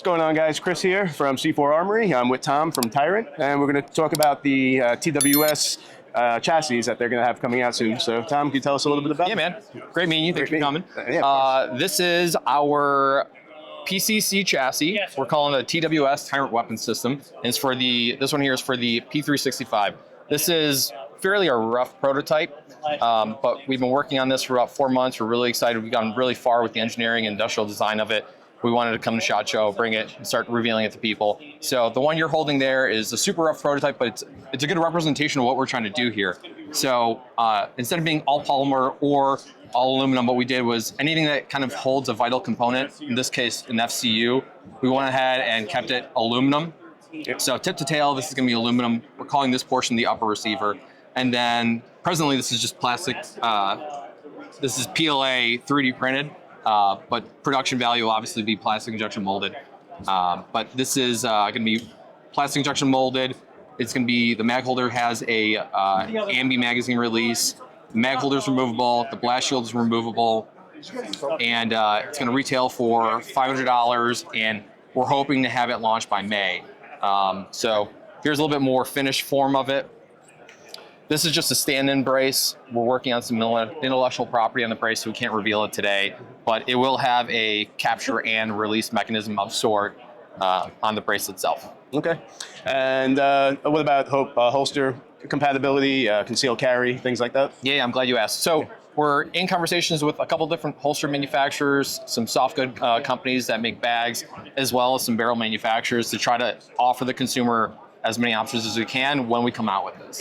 What's going on, guys? Chris here from C4 Armory. I'm with Tom from Tyrant, and we're going to talk about the TWS chassis that they're going to have coming out soon. So, Tom, can you tell us a little bit about it? Yeah, man. Great meeting you. Thanks for coming. Yeah, this is our PCC chassis. We're calling it a TWS Tyrant Weapon System. And it's for this one here is for the P365. This is fairly a rough prototype, but we've been working on this for about 4 months. We're really excited. We've gotten really far with the engineering and industrial design of it. We wanted to come to SHOT Show, bring it, and start revealing it to people. So the one you're holding there is a super rough prototype, but it's a good representation of what we're trying to do here. So instead of being all polymer or all aluminum, what we did was anything that kind of holds a vital component, in this case an FCU, we went ahead and kept it aluminum. So tip to tail, this is going to be aluminum. We're calling this portion the upper receiver. And then presently this is just plastic. This is PLA 3D printed. But production value will obviously be plastic injection molded. But this is going to be plastic injection molded. It's going to be, the mag holder has a ambi magazine release. The mag holder is removable. The blast shield is removable. And it's going to retail for $500, and we're hoping to have it launched by May. So here's a little bit more finished form of it. This is just a stand-in brace. We're working on some intellectual property on the brace, so we can't reveal it today, but it will have a capture and release mechanism of sort on the brace itself. Okay. And what about holster compatibility, concealed carry, things like that? Yeah, I'm glad you asked. So we're in conversations with a couple different holster manufacturers, some soft good companies that make bags, as well as some barrel manufacturers to try to offer the consumer as many options as we can when we come out with this.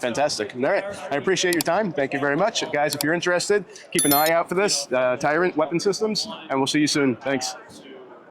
Fantastic. All right. I appreciate your time. Thank you very much. Guys, if you're interested, keep an eye out for this, Tyrant Weapon Systems, and we'll see you soon. Thanks.